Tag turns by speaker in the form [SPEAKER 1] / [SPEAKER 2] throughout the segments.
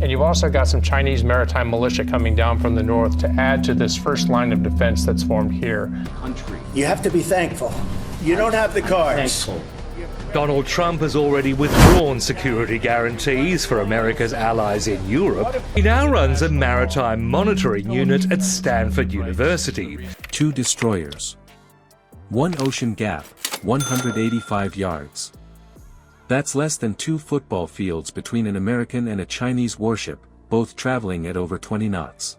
[SPEAKER 1] And you've also got some Chinese maritime militia coming down from the north to add to this first line of defense that's formed here.
[SPEAKER 2] You have to be thankful. You don't have the cards.
[SPEAKER 3] Donald Trump has already withdrawn security guarantees for America's allies in Europe. He now runs a maritime monitoring unit at Stanford University.
[SPEAKER 4] 2 destroyers. 1 ocean gap, 185 yards. That's less than 2 football fields between an American and a Chinese warship, both traveling at over 20 knots.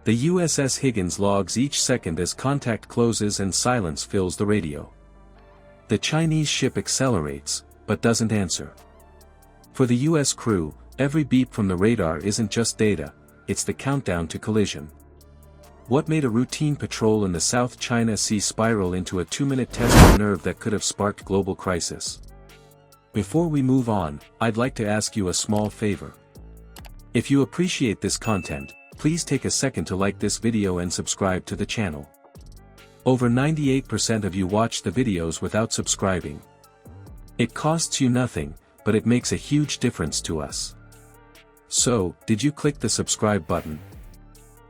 [SPEAKER 4] The USS Higgins logs each second as contact closes and silence fills the radio. The Chinese ship accelerates, but doesn't answer. For the US crew, every beep from the radar isn't just data, it's the countdown to collision. What made a routine patrol in the South China Sea spiral into a 2-minute test of nerve that could have sparked global crisis? Before we move on, I'd like to ask you a small favor. If you appreciate this content, please take a second to like this video and subscribe to the channel. Over 98% of you watch the videos without subscribing. It costs you nothing, but it makes a huge difference to us. So, did you click the subscribe button?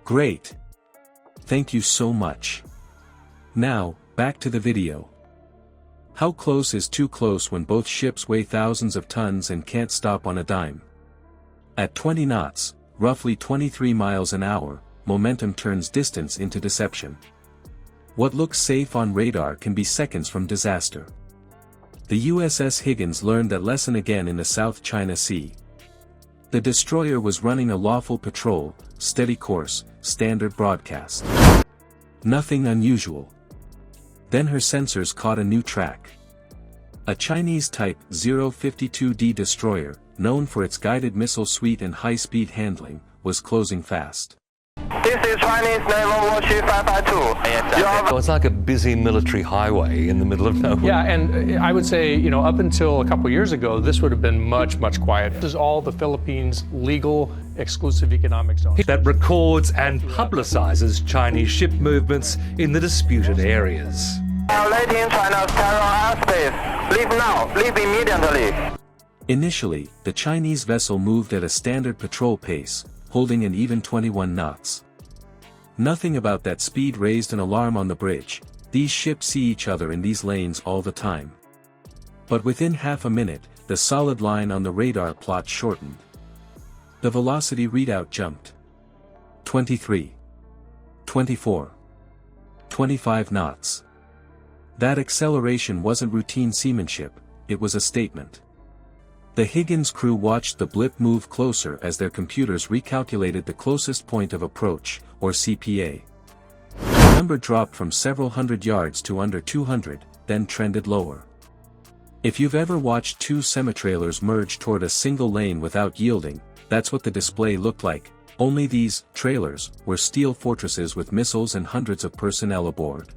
[SPEAKER 4] Great! Thank you so much. Now, back to the video. How close is too close when both ships weigh thousands of tons and can't stop on a dime? At 20 knots, roughly 23 miles an hour, momentum turns distance into deception. What looks safe on radar can be seconds from disaster. The USS Higgins learned that lesson again in the South China Sea. The destroyer was running a lawful patrol, steady course, standard broadcast. Nothing unusual. Then her sensors caught a new track. A Chinese Type 052D destroyer, known for its guided missile suite and high-speed handling, was closing fast.
[SPEAKER 5] This is Chinese Naval Warship 552.
[SPEAKER 3] It's like a busy military highway in the middle of nowhere.
[SPEAKER 1] Yeah, and I would say, up until a couple years ago, this would have been much, much quieter. This is all the Philippines' legal exclusive economic zone.
[SPEAKER 3] That records and publicizes Chinese ship movements in the disputed areas.
[SPEAKER 5] Violating China's terror airspace. Leave now. Leave immediately.
[SPEAKER 4] Initially, the Chinese vessel moved at a standard patrol pace, holding an even 21 knots. Nothing about that speed raised an alarm on the bridge. These ships see each other in these lanes all the time. But within half a minute, the solid line on the radar plot shortened. The velocity readout jumped. 23. 24. 25 knots. That acceleration wasn't routine seamanship, it was a statement. The Higgins crew watched the blip move closer as their computers recalculated the closest point of approach, or CPA. The number dropped from several hundred yards to under 200, then trended lower. If you've ever watched 2 semi-trailers merge toward a single lane without yielding, that's what the display looked like, only these trailers were steel fortresses with missiles and hundreds of personnel aboard.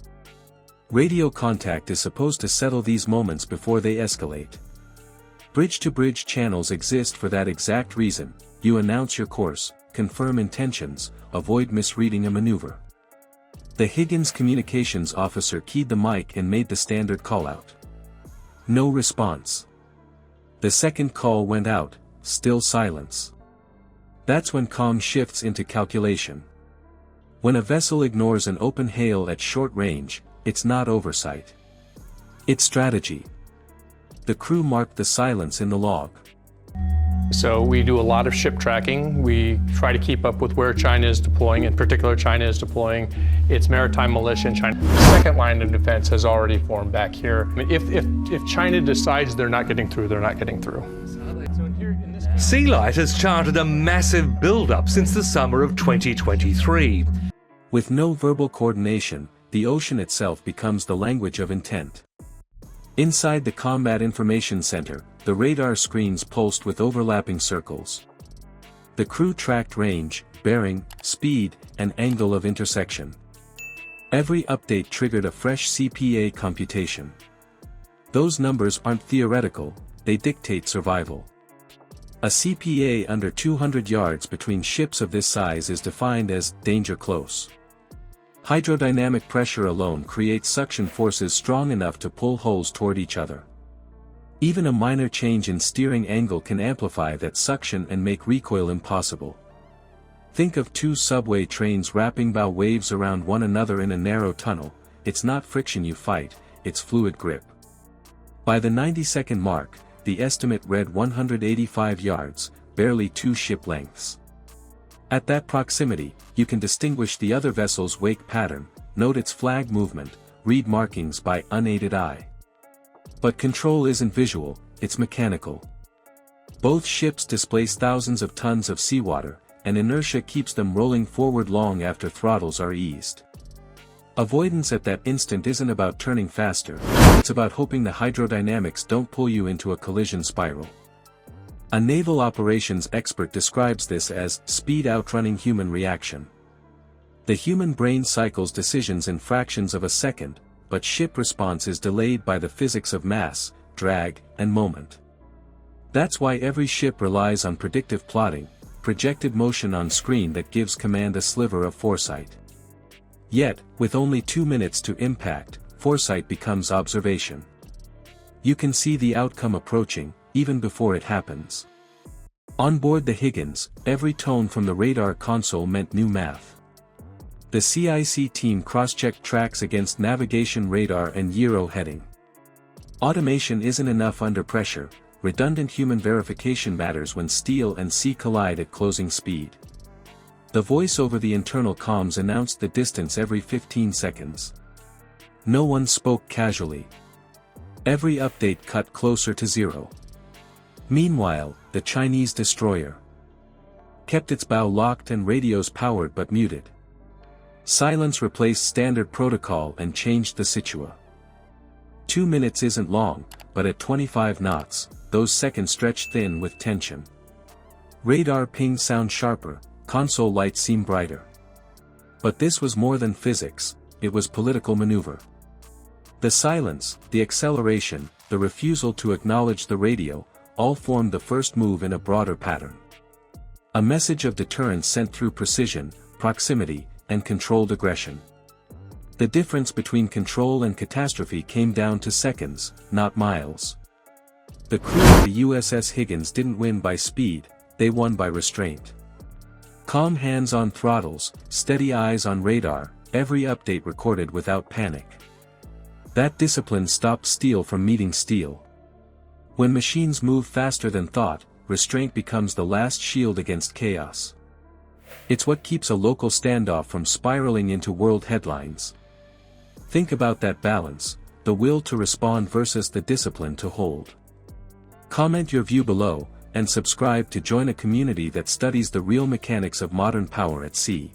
[SPEAKER 4] Radio contact is supposed to settle these moments before they escalate. Bridge-to-bridge channels exist for that exact reason. You announce your course, confirm intentions, avoid misreading a maneuver. The Higgins communications officer keyed the mic and made the standard call-out. No response. The second call went out, still silence. That's when calm shifts into calculation. When a vessel ignores an open hail at short range, it's not oversight. It's strategy. The crew marked the silence in the log.
[SPEAKER 1] So we do a lot of ship tracking. We try to keep up with where China is deploying. In particular, China is deploying its maritime militia in China. The second line of defense has already formed back here. I mean, if China decides they're not getting through, they're not getting through.
[SPEAKER 3] Sealight has charted a massive build-up since the summer of 2023.
[SPEAKER 4] With no verbal coordination, the ocean itself becomes the language of intent. Inside the Combat Information Center, the radar screens pulsed with overlapping circles. The crew tracked range, bearing, speed, and angle of intersection. Every update triggered a fresh CPA computation. Those numbers aren't theoretical, they dictate survival. A CPA under 200 yards between ships of this size is defined as danger close. Hydrodynamic pressure alone creates suction forces strong enough to pull hulls toward each other. Even a minor change in steering angle can amplify that suction and make recoil impossible. Think of two subway trains wrapping bow waves around one another in a narrow tunnel. It's not friction you fight, it's fluid grip. By the 90-second mark, the estimate read 185 yards, barely 2 ship lengths. At that proximity, you can distinguish the other vessel's wake pattern, note its flag movement, read markings by unaided eye. But control isn't visual, it's mechanical. Both ships displace thousands of tons of seawater, and inertia keeps them rolling forward long after throttles are eased. Avoidance at that instant isn't about turning faster, it's about hoping the hydrodynamics don't pull you into a collision spiral. A naval operations expert describes this as speed outrunning human reaction. The human brain cycles decisions in fractions of a second, but ship response is delayed by the physics of mass, drag, and moment. That's why every ship relies on predictive plotting, projected motion on screen that gives command a sliver of foresight. Yet, with only 2 minutes to impact, foresight becomes observation. You can see the outcome approaching, even before it happens. On board the Higgins, every tone from the radar console meant new math. The CIC team cross-checked tracks against navigation radar and gyro heading. Automation isn't enough under pressure, redundant human verification matters when steel and sea collide at closing speed. The voice over the internal comms announced the distance every 15 seconds. No one spoke casually. Every update cut closer to zero. Meanwhile, the Chinese destroyer kept its bow locked and radios powered but muted. Silence replaced standard protocol and changed the situa. 2 minutes isn't long, but at 25 knots, those seconds stretch thin with tension. Radar pings sound sharper, console lights seem brighter. But this was more than physics, it was political maneuver. The silence, the acceleration, the refusal to acknowledge the radio, all formed the first move in a broader pattern. A message of deterrence sent through precision, proximity, and controlled aggression. The difference between control and catastrophe came down to seconds, not miles. The crew of the USS Higgins didn't win by speed, they won by restraint. Calm hands on throttles, steady eyes on radar, every update recorded without panic. That discipline stopped steel from meeting steel. When machines move faster than thought, restraint becomes the last shield against chaos. It's what keeps a local standoff from spiraling into world headlines. Think about that balance, the will to respond versus the discipline to hold. Comment your view below, and subscribe to join a community that studies the real mechanics of modern power at sea.